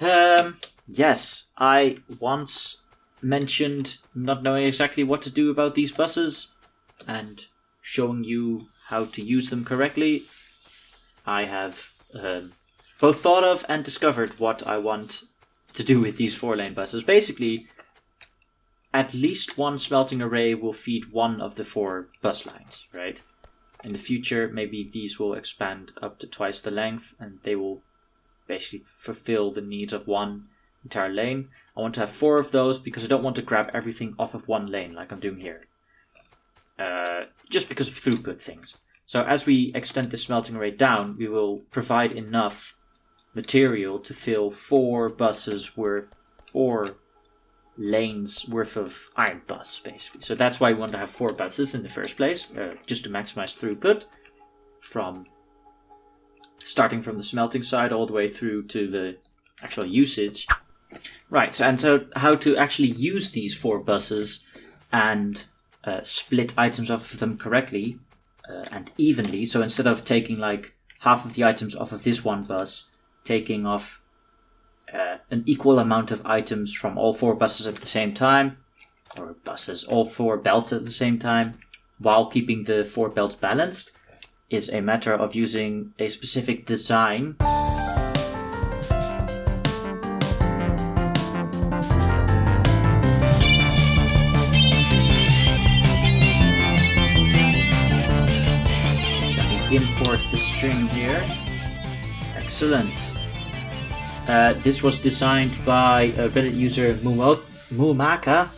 Yes, I once mentioned not knowing exactly what to do about these buses and showing you how to use them correctly. I have both thought of and discovered what I want to do with these 4-lane buses. Basically, at least one smelting array will feed one of the 4 bus lines, right? In the future, maybe these will expand up to twice the length and they will basically fulfill the needs of one entire lane. I want to have 4 of those because I don't want to grab everything off of one lane like I'm doing here. Just because of throughput things. So as we extend the smelting array down, we will provide enough material to fill 4 buses worth, 4 lanes worth of iron bus, basically. So that's why we want to have 4 buses in the first place, just to maximize throughput from starting from the smelting side all the way through to the actual usage. Right, so how to actually use these 4 buses and split items off of them correctly and evenly. So instead of taking like half of the items off of this one bus, taking off an equal amount of items from all 4 buses at the same time, or buses, all 4 belts at the same time, while keeping the 4 belts balanced, is a matter of using a specific design. Let me import the string here. Excellent. This was designed by Reddit user Mumaka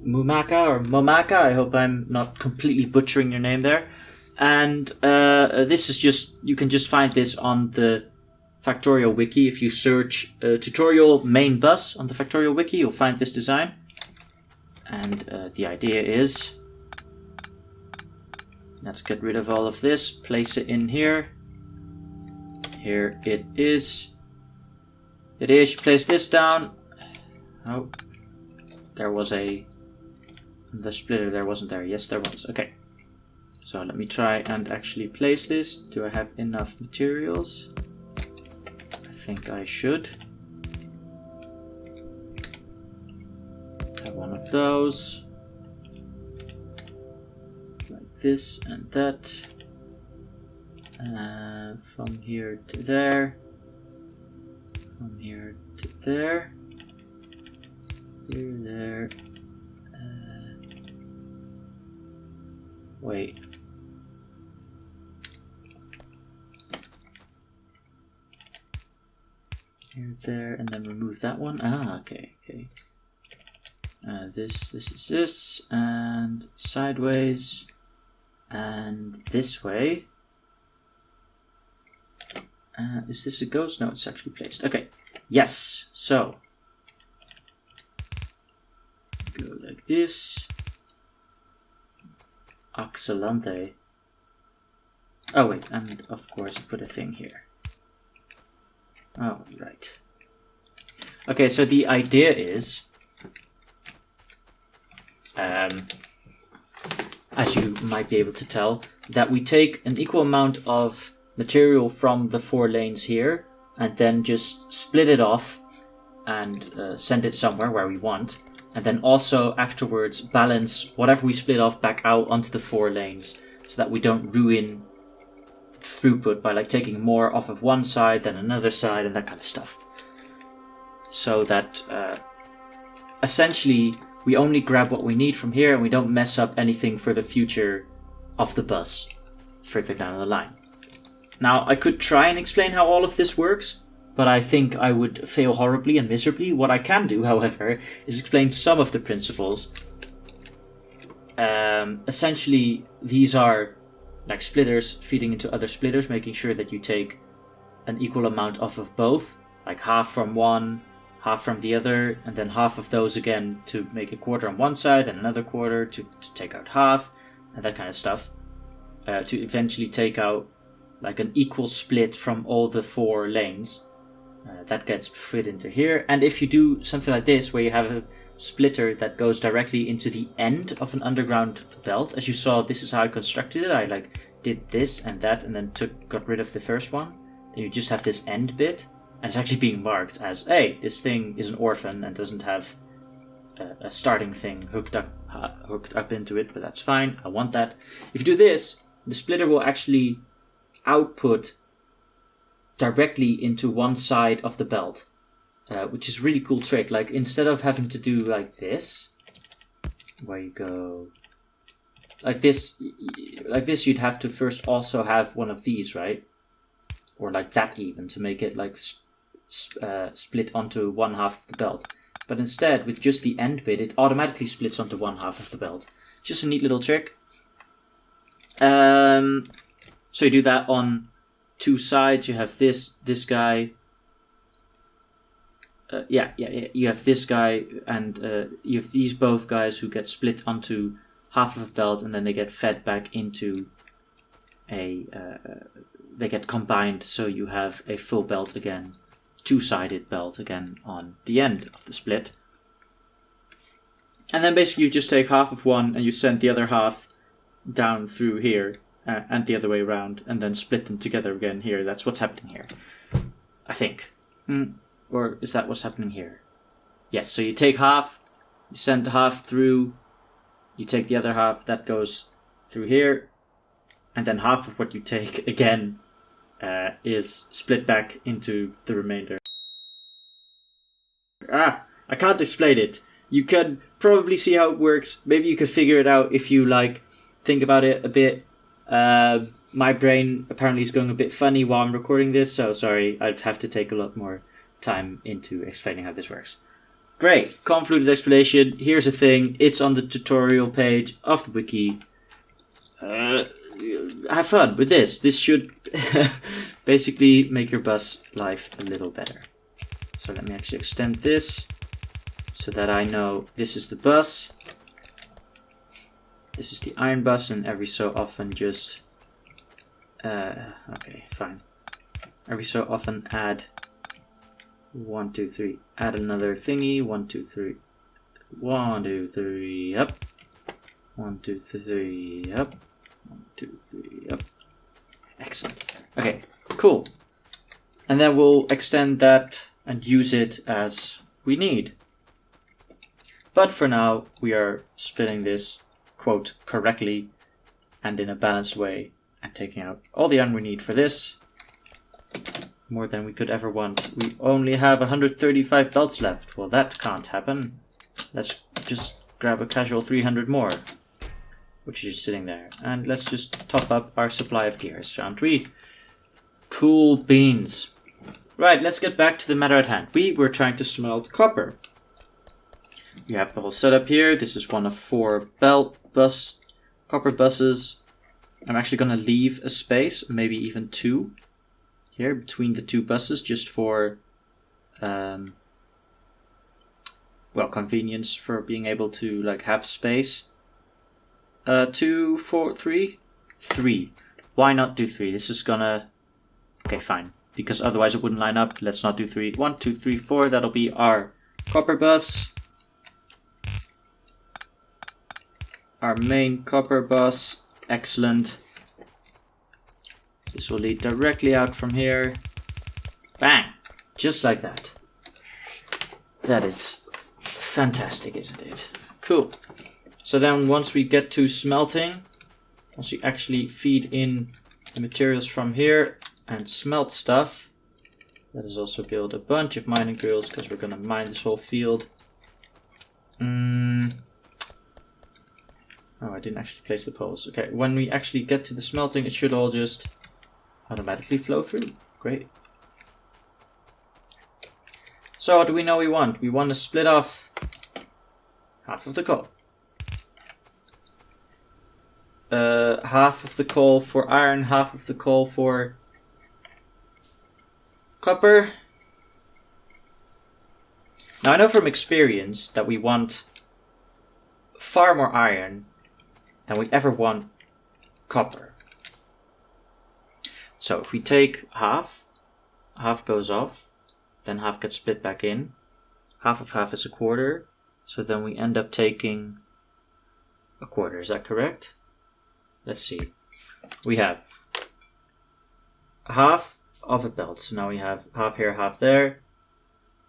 or Momaka. I hope I'm not completely butchering your name there. And this is just, you can just find this on the Factorio wiki. If you search tutorial main bus on the Factorio wiki, you'll find this design. And the idea is, let's get rid of all of this, place it in here. Here it is. It is, you place this down. Oh, there was the splitter there, wasn't there? Yes, there was. Okay. So let me try and actually place this. Do I have enough materials? I think I should. Have one of those. Like this and that. From here to there. From here to there. Here, there. Wait. Here, there, and then remove that one. Ah, okay. This is this, and sideways, and this way. Is this a ghost? No, it's actually placed. Okay. Yes. So go like this. Excellente. Oh wait, and of course put a thing here. Oh, right. Okay, so the idea is, as you might be able to tell, that we take an equal amount of material from the 4 lanes here and then just split it off and send it somewhere where we want, and then also afterwards balance whatever we split off back out onto the 4 lanes so that we don't ruin throughput by like taking more off of one side than another side and that kind of stuff. So that essentially we only grab what we need from here and we don't mess up anything for the future of the bus further down the line. Now, I could try and explain how all of this works, but I think I would fail horribly and miserably. What I can do, however, is explain some of the principles. Essentially, these are like splitters feeding into other splitters, making sure that you take an equal amount off of both, like half from one, half from the other, and then half of those again to make a quarter on one side and another quarter to take out half, and that kind of stuff, to eventually take out like an equal split from all the 4 lanes. That gets fit into here. And if you do something like this, where you have a splitter that goes directly into the end of an underground belt, as you saw, this is how I constructed it. I like did this and that, and then got rid of the first one. Then you just have this end bit. and it's actually being marked as, hey, this thing is an orphan and doesn't have a starting thing hooked up into it, but that's fine. I want that. If you do this, the splitter will actually output directly into one side of the belt, which is a really cool trick. Like, instead of having to do like this, where you go like this, you'd have to first also have one of these, right? Or like that even, to make it like split onto one half of the belt. But instead, with just the end bit, it automatically splits onto one half of the belt. Just a neat little trick. So you do that on two sides. You have this guy. You have this guy, and you have these both guys who get split onto half of a belt, and then they get fed back into they get combined, so you have a full belt again, two-sided belt again on the end of the split. And then basically you just take half of one and you send the other half down through here, and the other way around, and then split them together again here. That's what's happening here, I think. Or is that what's happening here? Yes, so you take half, you send the half through, you take the other half, that goes through here, and then half of what you take again is split back into the remainder. I can't explain it. You can probably see how it works. Maybe you could figure it out if you like think about it a bit. My brain apparently is going a bit funny while I'm recording this, so sorry, I'd have to take a lot more time into explaining how this works. Great, convoluted explanation. Here's the thing. It's on the tutorial page of the wiki. Have fun with this. This should basically make your bus life a little better. So let me actually extend this so that I know this is the bus. This is the iron bus, and every so often just okay, fine. Every so often add 1, 2, 3. Add another thingy. 1, 2, 3. 1, 2, 3. Up. 1, 2, 3. Up. 1, 2, 3. Up. Excellent. Okay, cool. And then we'll extend that and use it as we need. But for now, we are splitting this, quote, correctly and in a balanced way, and taking out all the iron we need for this. More than we could ever want. We only have 135 belts left. Well, that can't happen. Let's just grab a casual 300 more, which is just sitting there. And let's just top up our supply of gears, shan't we? Cool beans. Right, let's get back to the matter at hand. We were trying to smelt copper. We have the whole setup here. This is one of 4 copper buses. I'm actually going to leave a space, maybe even 2. Here between the 2 buses, just for convenience, for being able to like have space. 2, 4, 3. Why not do 3? This is gonna, okay, fine, because otherwise it wouldn't line up. Let's not do 3. 1, 2, 3, 4. That'll be our copper bus, our main copper bus. Excellent. This will lead directly out from here. Bang! Just like that. That is fantastic, isn't it? Cool. So then once we get to smelting, once we actually feed in the materials from here and smelt stuff, let us also build a bunch of mining drills, because we're going to mine this whole field. Oh, I didn't actually place the poles. Okay, when we actually get to the smelting, it should all just automatically flow through. Great. So what do we know we want? We want to split off half of the coal. Half of the coal for iron, half of the coal for copper. Now I know from experience that we want far more iron than we ever want copper. So if we take half goes off, then half gets split back in. Half of half is a quarter, so then we end up taking a quarter. Is that correct? Let's see. We have half of a belt. So now we have half here, half there.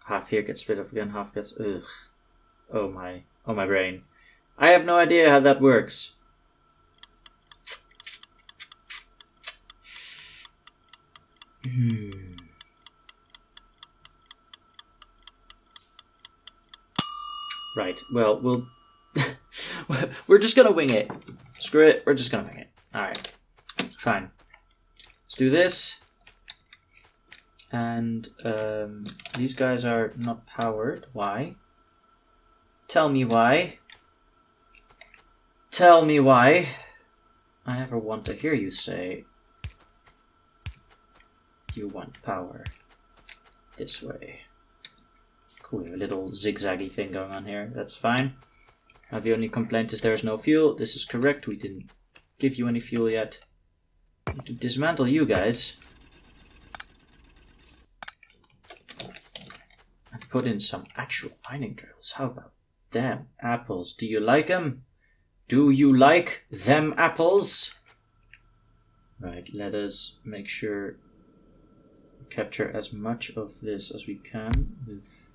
Half here gets rid of again, half gets... Ugh. Oh my brain. I have no idea how that works. Right, well, we're just gonna wing it. Screw it, we're just gonna wing it. Alright, fine. Let's do this. And these guys are not powered. Why? Tell me why. Tell me why. I never want to hear you say you want power this way. Cool, we have a little zigzaggy thing going on here. That's fine. Now the only complaint is there's no fuel. This is correct. We didn't give you any fuel yet. We need to dismantle you guys. And put in some actual mining drills. How about them apples? Do you like them? Do you like them apples? Right, let us make sure we capture as much of this as we can with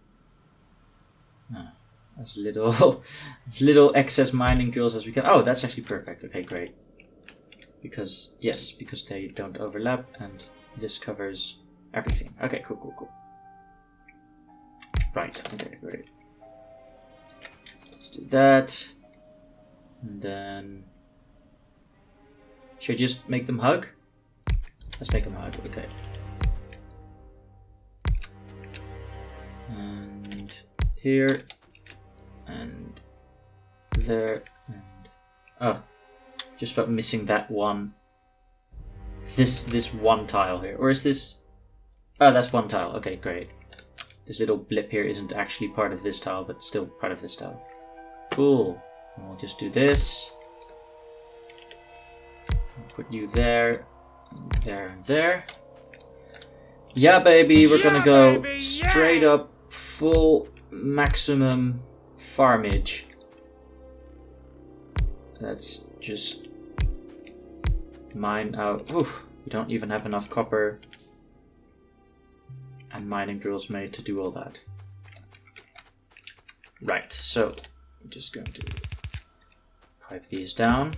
as little excess mining drills as we can. Oh, that's actually perfect. Okay, great. Because they don't overlap and this covers everything. Okay, cool. Right, okay, great. Let's do that. And then should I just make them hug? Let's make them hug, okay. And here and there and just about missing that one. This one tile here. Or is this that's one tile. Okay, great. This little blip here isn't actually part of this tile, but still part of this tile. Cool. And we'll just do this. I'll put you there, and there. Yeah, baby, we're gonna go straight up full maximum farmage. Let's just mine out. Oof, we don't even have enough copper and mining drills made to do all that. Right, so I'm just going to pipe these down.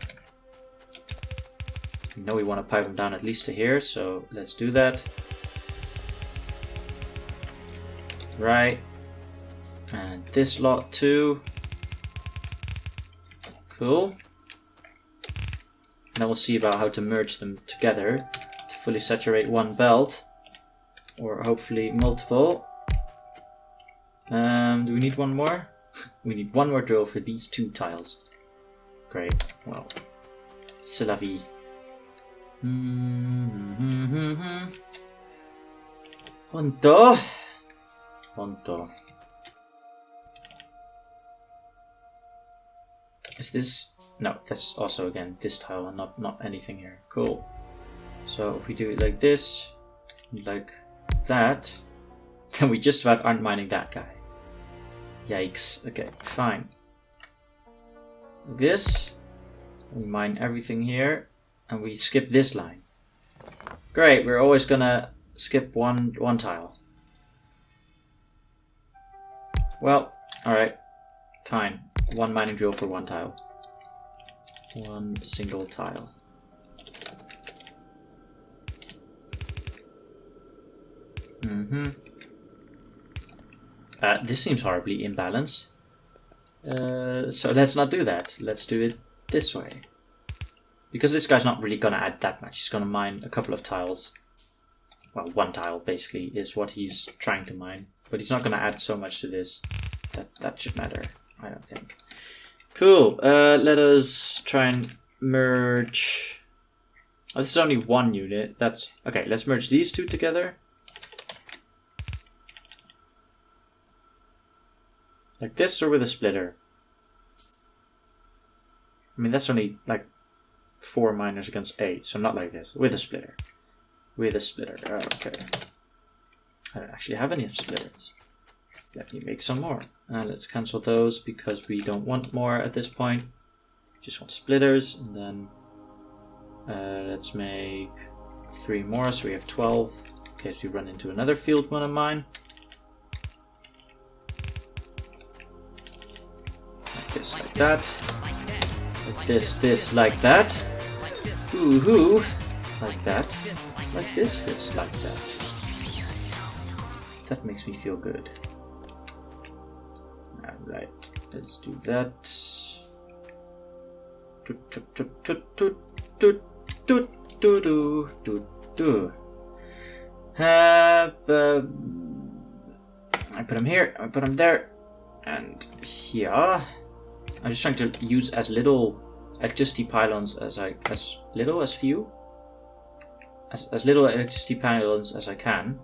We know we want to pipe them down at least to here, so let's do that. Right, and this lot too. Cool. Now we'll see about how to merge them together to fully saturate one belt, or hopefully multiple. Do we need one more? We need one more drill for these two tiles. Great. Well, c'est la vie. Honto. Is this? No, that's also again this tile and not anything here. Cool. So if we do it like this, like that, then we just about aren't mining that guy. Yikes. Okay, fine. Like this, we mine everything here, and we skip this line. Great. We're always gonna skip one tile. Well, all right, fine. One mining drill for one tile. One single tile. This seems horribly imbalanced. So let's not do that. Let's do it this way. Because this guy's not really going to add that much. He's going to mine a couple of tiles. Well, one tile basically is what he's trying to mine. But he's not going to add so much to this. That should matter, I don't think. Cool. Let us try and merge... Oh, this is only one unit. That's... Okay, let's merge these two together. Like this or with a splitter? I mean, that's only like 4 miners against 8, so not like this. With a splitter. With a splitter. Oh, okay. I don't actually have any splitters. Let me make some more. Let's cancel those because we don't want more at this point. Just want splitters. And then let's make 3 more so we have 12. in case we run into another field one of mine. Like this, like that. Like this, like that. Ooh, like that. Like this, like that. That makes me feel good. Alright, let's do that. I put him here, I put him there, and here. I'm just trying to use as little electricity pylons as little electricity pylons as I can.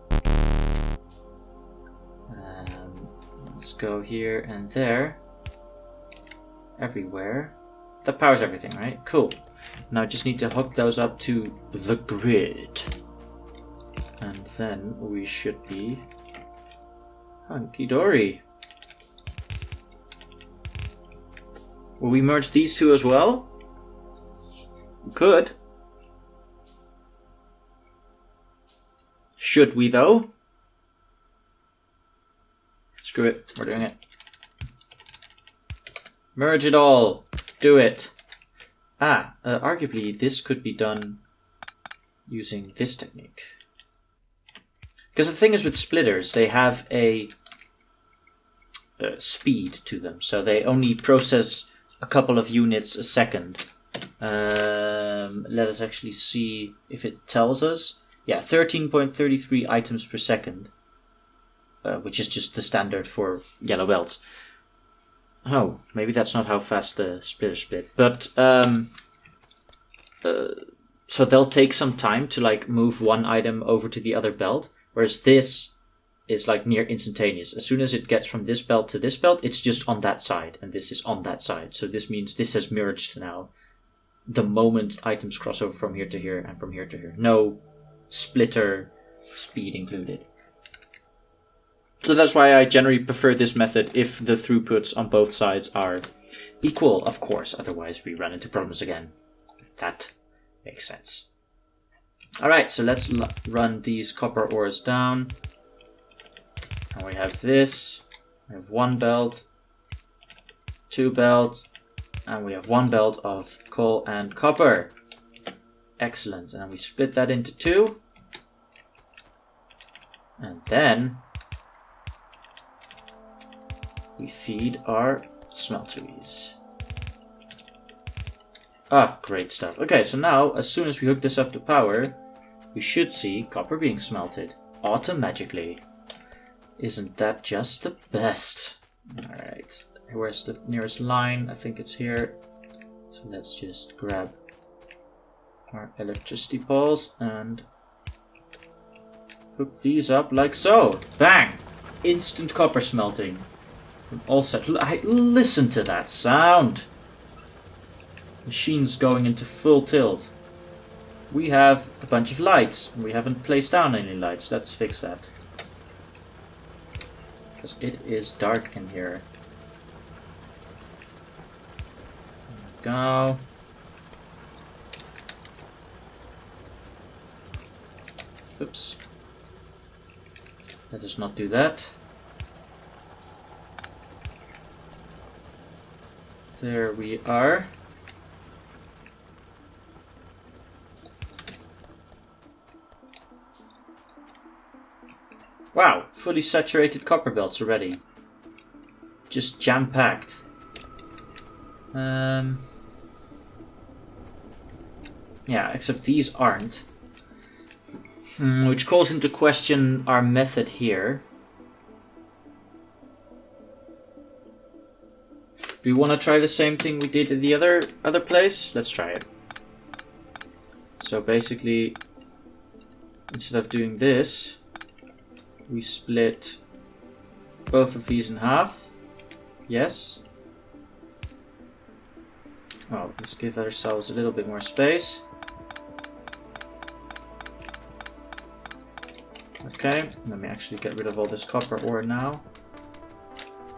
Let's go here and there, everywhere. That powers everything, right? Cool. Now I just need to hook those up to the grid. And then we should be hunky-dory. Will we merge these two as well? We could. Should we though? Screw it, we're doing it. Merge it all. Do it. Arguably this could be done using this technique. Because the thing is with splitters, they have a speed to them. So they only process a couple of units a second. Let us actually see if it tells us. Yeah, 13.33 items per second. Which is just the standard for yellow belts. Oh, maybe that's not how fast the splitters split. But, so they'll take some time to like move one item over to the other belt. Whereas this is like near instantaneous. As soon as it gets from this belt to this belt, it's just on that side. And this is on that side. So this means this has merged now. The moment items cross over from here to here and from here to here. No splitter speed included. So that's why I generally prefer this method if the throughputs on both sides are equal, of course. Otherwise we run into problems again. That makes sense. Alright, so let's run these copper ores down. And we have this. We have one belt, two belts, and we have one belt of coal and copper. Excellent. And we split that into two. And then we feed our smelteries. Ah, great stuff. Okay, so now, as soon as we hook this up to power, we should see copper being smelted automagically. Isn't that just the best? Alright, where's the nearest line? I think it's here. So let's just grab our electricity poles and hook these up like so. Bang! Instant copper smelting. All set. Listen to that sound. Machine's going into full tilt. We have a bunch of lights. We haven't placed down any lights. Let's fix that. Because it is dark in here. There we go. Oops. Let us not do that. There we are. Wow, fully saturated copper belts already. Just jam-packed. Yeah, except these aren't. Which calls into question our method here. Do we want to try the same thing we did in the other place? Let's try it. So basically, instead of doing this, we split both of these in half. Yes. Well, let's give ourselves a little bit more space. Okay, let me actually get rid of all this copper ore now.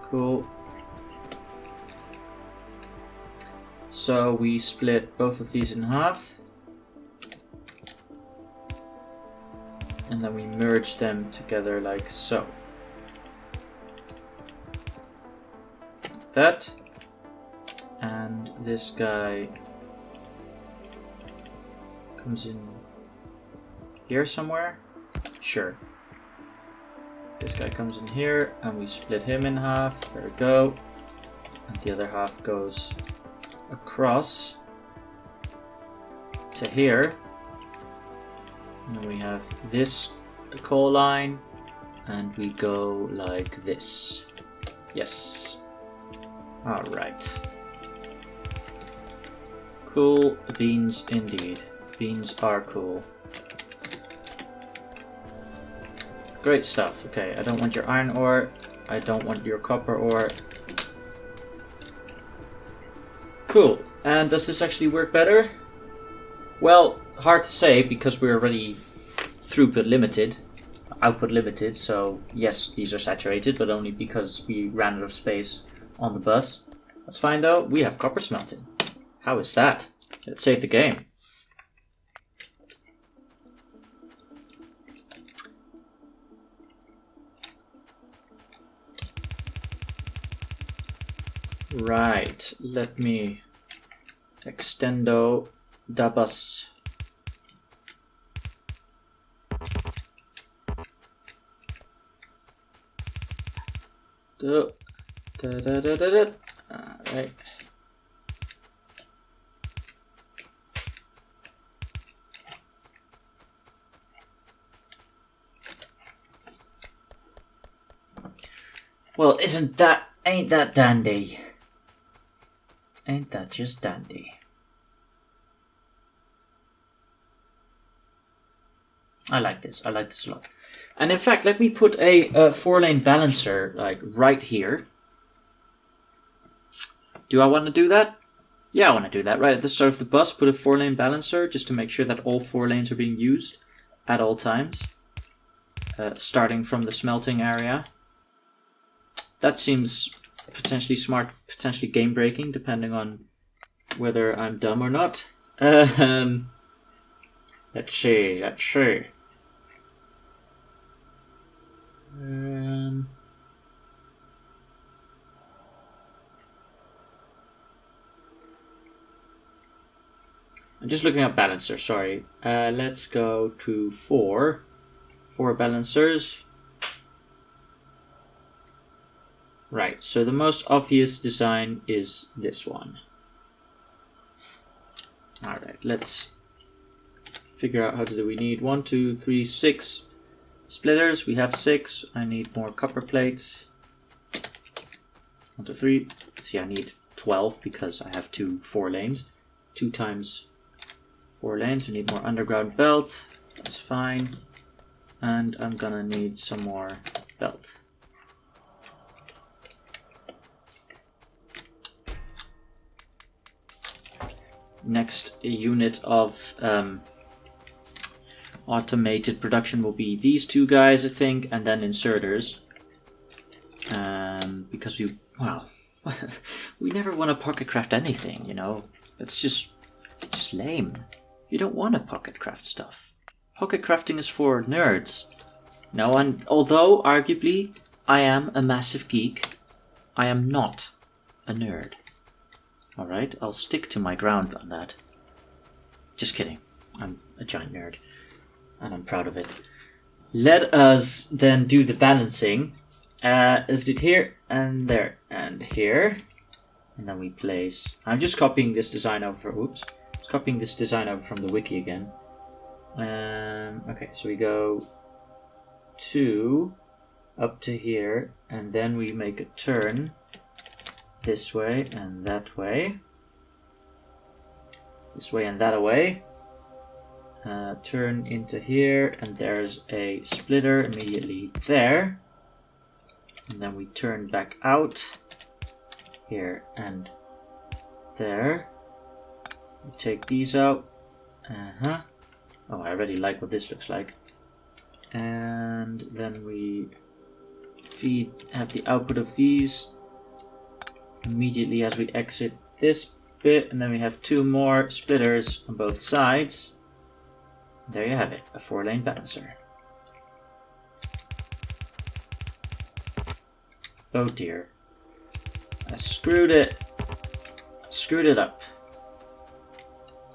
Cool. So we split both of these in half. And then we merge them together like so. That. And this guy comes in here somewhere. Sure. This guy comes in here and we split him in half. There we go. And the other half goes across to here. And then we have this coal line and we go like this. Yes. Alright. Cool beans indeed. Beans are cool. Great stuff. Okay, I don't want your iron ore. I don't want your copper ore. Cool. And does this actually work better? Well, hard to say because we're already throughput limited, output limited, so yes, these are saturated, but only because we ran out of space on the bus. That's fine though, we have copper smelting. How is that? Let's save the game. Right, let me extendo the bus. Alright. Well, ain't that dandy? Ain't that just dandy? I like this. I like this a lot. And in fact, let me put a 4-lane balancer like right here. Do I want to do that? Yeah, I want to do that. Right at the start of the bus, put a 4-lane balancer just to make sure that all 4 lanes are being used at all times. Starting from the smelting area. That seems potentially smart, potentially game breaking, depending on whether I'm dumb or not. Let's see. I'm just looking up balancer, sorry. Let's go to 4 balancers. Right, so the most obvious design is this one. Alright, let's figure out how to do. We need 1, 2, 3, 6 splitters. We have 6. I need more copper plates. 1, 2, 3. See, I need 12 because I have 2 4 lanes. 2 times 4 lanes. I need more underground belt. That's fine. And I'm gonna need some more belt. Next unit of automated production will be these 2 guys, I think, and then inserters. Because we never want to pocket craft anything, you know. It's just lame. You don't want to pocket craft stuff. Pocket crafting is for nerds. No, and although arguably I am a massive geek, I am not a nerd. Alright, I'll stick to my ground on that. Just kidding. I'm a giant nerd. And I'm proud of it. Let us then do the balancing. Let's do it here, and there, and here. And then we place... I'm just copying this design over... Oops. Just copying this design over from the wiki again. Okay, so we go 2 up to here. And then we make a turn this way and that way. This way and that way. Turn into here, and there's a splitter immediately there. And then we turn back out here and there. We take these out. Oh, I already like what this looks like. And then we have the output of these immediately as we exit this bit, and then we have 2 more splitters on both sides. There you have it, a 4-lane balancer. Oh dear. I screwed it. Screwed it up.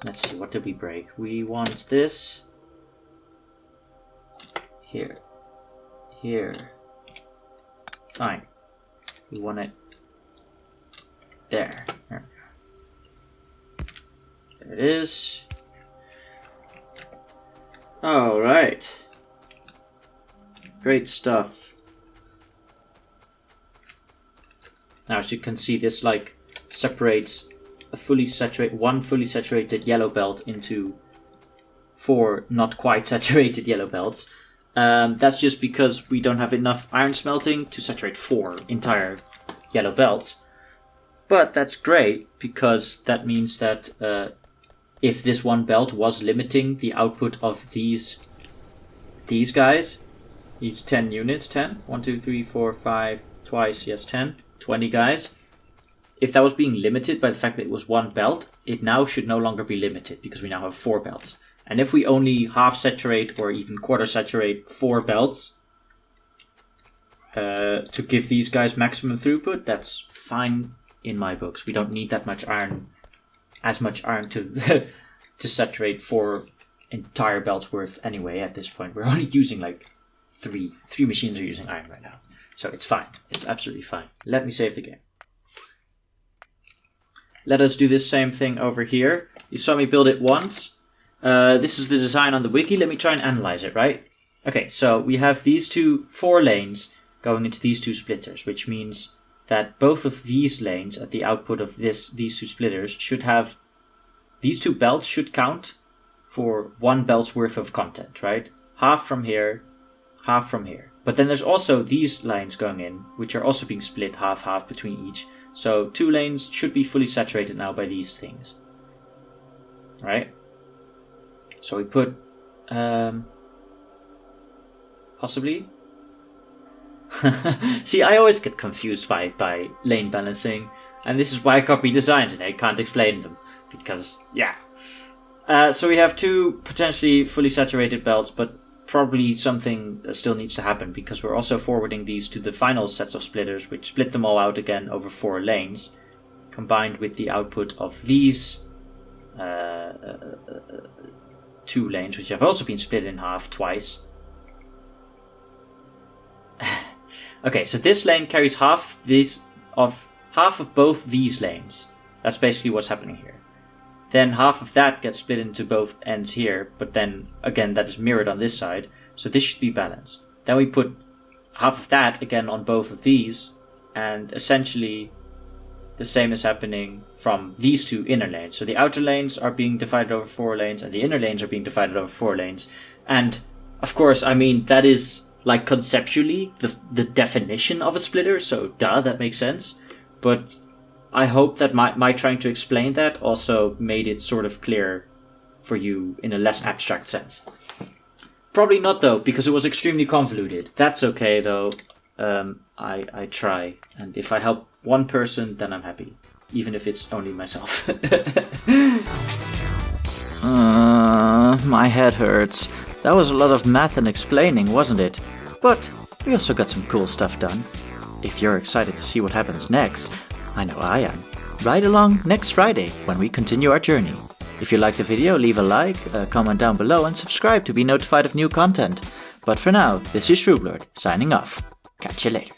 Let's see, what did we break? We want this. Here. Here. Fine. We want it there. There we go. There it is. Alright. Great stuff. Now as you can see, this like separates one fully saturated yellow belt into 4 not quite saturated yellow belts. That's just because we don't have enough iron smelting to saturate 4 entire yellow belts. But that's great, because that means that if this one belt was limiting the output of these guys, these 10 units, 10, 1, 2, 3, 4, 5, twice, yes, 10, 20 guys. If that was being limited by the fact that it was one belt, it now should no longer be limited, because we now have 4 belts. And if we only half saturate or even quarter saturate 4 belts to give these guys maximum throughput, that's fine in my books. We don't need that much iron, as much iron to to saturate 4 entire belts worth anyway. At this point, we're only using like 3 machines are using iron right now, so it's fine. It's absolutely fine. Let me save the game. Let us do this same thing over here. You saw me build it once. This is the design on the wiki. Let me try and analyze it, right? Okay, so we have these 4 lanes going into these 2 splitters, which means that both of these lanes at the output of these 2 splitters should have... These 2 belts should count for 1 belt's worth of content, right? Half from here, half from here. But then there's also these lines going in, which are also being split half-half between each. So 2 lanes should be fully saturated now by these things. Right? So we put... possibly? See, I always get confused by lane balancing. And this is why I copy designs and I can't explain them. Because, yeah. So we have 2 potentially fully saturated belts, but probably something still needs to happen, because we're also forwarding these to the final sets of splitters, which split them all out again over 4 lanes, combined with the output of these 2 lanes, which have also been split in half twice. Okay, so this lane carries half of both these lanes. That's basically what's happening here. Then half of that gets split into both ends here, but then again that is mirrored on this side, so this should be balanced. Then we put half of that again on both of these, and essentially the same is happening from these 2 inner lanes. So the outer lanes are being divided over 4 lanes, and the inner lanes are being divided over 4 lanes. And of course, I mean, that is like conceptually the definition of a splitter, so duh, that makes sense. But I hope that my trying to explain that also made it sort of clear for you in a less abstract sense. Probably not though, because it was extremely convoluted. That's okay though. I try, and if I help one person, then I'm happy, even if it's only myself. My head hurts. That was a lot of math and explaining, wasn't it? But we also got some cool stuff done. If you're excited to see what happens next, I know I am. Ride along next Friday when we continue our journey. If you liked the video, leave a like, a comment down below, and subscribe to be notified of new content. But for now, this is Shrooblord, signing off. Catch you later.